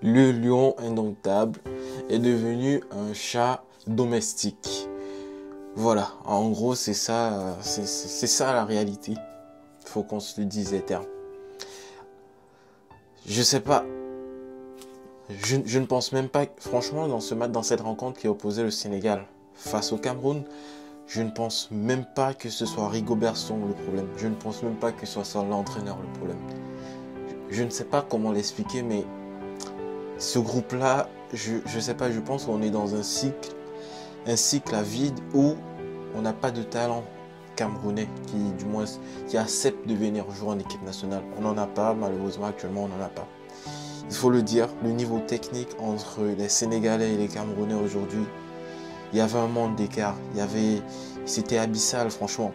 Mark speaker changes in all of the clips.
Speaker 1: Le lion indomptable est devenu un chat domestique. Voilà, en gros c'est ça, c'est ça la réalité. Faut qu'on se le dise les termes. Je sais pas, je ne pense même pas, franchement, dans ce match, dans cette rencontre qui opposait le Sénégal face au Cameroun, je ne pense même pas que ce soit Rigobert Song le problème. Je ne pense même pas que ce soit l'entraîneur le problème. Je ne sais pas comment l'expliquer, mais ce groupe-là, je sais pas, je pense qu'on est dans un cycle à vide où on n'a pas de talent camerounais qui accepte de venir jouer en équipe nationale. On n'en a pas, malheureusement, actuellement, on n'en a pas. Il faut le dire, le niveau technique entre les Sénégalais et les Camerounais aujourd'hui, il y avait un monde d'écart. C'était abyssal, franchement.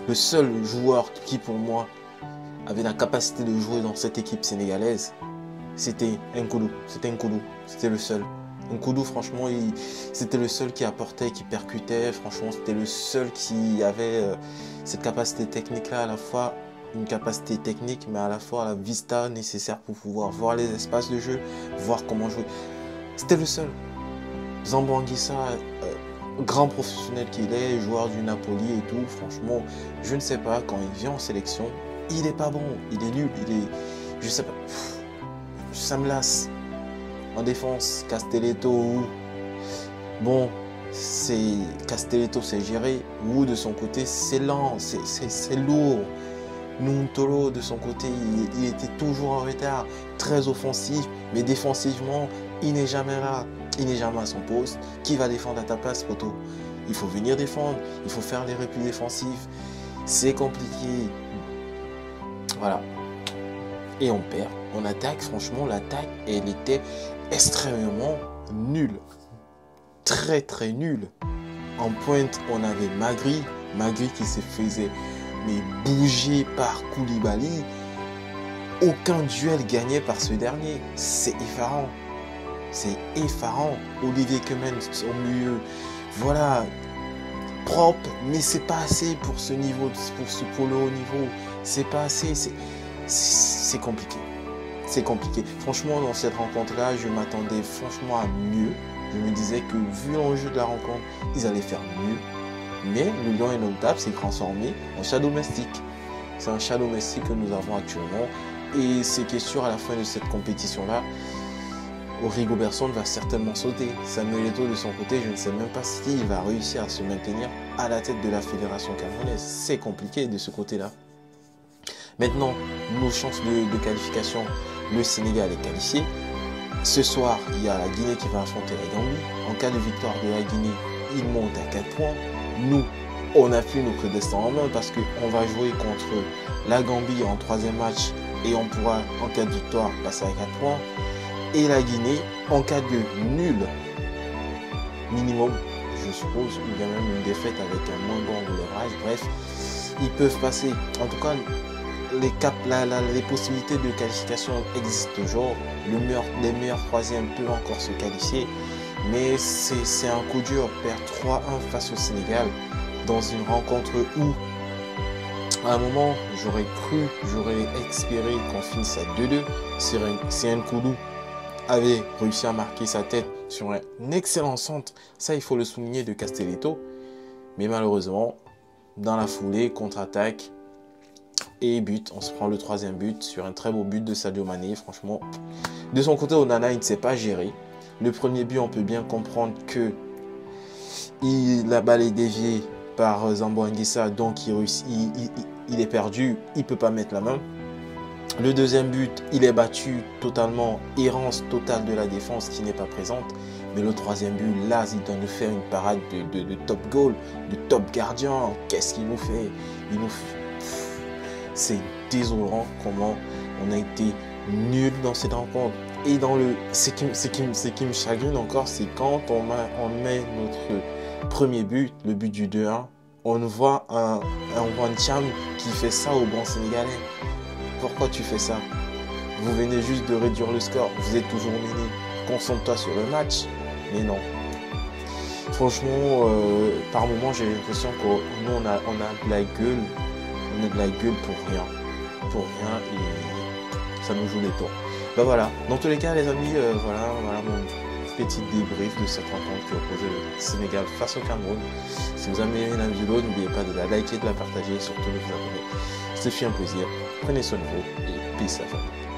Speaker 1: Le seul joueur qui, pour moi, avait la capacité de jouer dans cette équipe sénégalaise, c'était Nkoudou. C'était le seul. Nkoudou, franchement, c'était le seul qui apportait, qui percutait. Franchement, c'était le seul qui avait cette capacité technique-là, à la fois une capacité technique, mais à la fois la vista nécessaire pour pouvoir voir les espaces de jeu, voir comment jouer. C'était le seul. Zambo Anguissa, grand professionnel qu'il est, joueur du Napoli et tout, franchement, je ne sais pas, quand il vient en sélection, il est pas bon, il est nul, je sais pas, ça me lasse. En défense, Castelletto, bon, Castelletto c'est géré, Wu de son côté c'est lent, c'est lourd. Nuntolo de son côté, il était toujours en retard, très offensif, mais défensivement, il n'est jamais là, il n'est jamais à son poste. Qui va défendre à ta place, poto? Il faut venir défendre, il faut faire les replis défensifs, c'est compliqué. Voilà. Et on perd. On attaque, franchement, l'attaque, elle était extrêmement nulle. Très très nulle. En pointe, on avait Magri qui se faisait bouger par Koulibaly. Aucun duel gagné par ce dernier. C'est effarant. C'est effarant. Olivier Kemen au milieu. Voilà. Propre, mais c'est pas assez pour ce niveau, pour le haut niveau. C'est pas assez. C'est compliqué. C'est compliqué. Franchement, dans cette rencontre-là, je m'attendais franchement à mieux. Je me disais que vu l'enjeu de la rencontre, ils allaient faire mieux. Mais le lion indomptable s'est transformé en chat domestique. C'est un chat domestique que nous avons actuellement. Et c'est que sûr, à la fin de cette compétition-là, Rigobert Song va certainement sauter. Samuel Eto'o de son côté, je ne sais même pas s'il va réussir à se maintenir à la tête de la fédération camerounaise. C'est compliqué de ce côté-là. Maintenant, nos chances de qualification, le Sénégal est qualifié. Ce soir, il y a la Guinée qui va affronter la Gambie. En cas de victoire de la Guinée, il monte à 4 points. Nous, on a plus notre destin en main parce qu'on va jouer contre la Gambie en 3e match et on pourra, en cas de victoire, passer à 4 points. Et la Guinée, en cas de nul, minimum, je suppose, ou bien même une défaite avec un moins bon relevage, bref, ils peuvent passer. En tout cas, les possibilités de qualification existent toujours. Les meilleurs 3e peuvent encore se qualifier. Mais c'est un coup dur, perdre 3-1 face au Sénégal dans une rencontre où, à un moment, j'aurais espéré qu'on finisse à 2-2. Si Nkoudou avait réussi à marquer sa tête sur un excellent centre, ça il faut le souligner, de Castelletto. Mais malheureusement, dans la foulée, contre-attaque et but, on se prend le 3e but sur un très beau but de Sadio Mané. Franchement, de son côté, Onana, il ne sait pas gérer. Le premier but, on peut bien comprendre que la balle est déviée par Zambo Anguissa, donc il est perdu, il ne peut pas mettre la main. Le deuxième but, il est battu totalement, errance totale de la défense qui n'est pas présente. Mais le 3e but, là, il doit nous faire une parade de top goal, de top gardien. Qu'est-ce qu'il nous fait? C'est désolant comment on a été nul dans cette rencontre. Et ce qui me chagrine encore, c'est quand on met notre premier but, le but du 2-1, on voit un Wancham qui fait ça au banc sénégalais. Pourquoi tu fais ça? Vous venez juste de réduire le score, vous êtes toujours mené. Concentre-toi sur le match. Mais non. Franchement, par moments, j'ai l'impression que nous, on a de la gueule. On a de la gueule pour rien. Pour rien, et ça nous joue des tours. Bah voilà, dans tous les cas les amis, voilà mon petit débrief de cette rencontre qui opposait le Sénégal face au Cameroun. Si vous avez aimé la vidéo, n'oubliez pas de la liker, de la partager et surtout de vous abonner. Ce fut un plaisir, prenez soin de vous et peace à vous.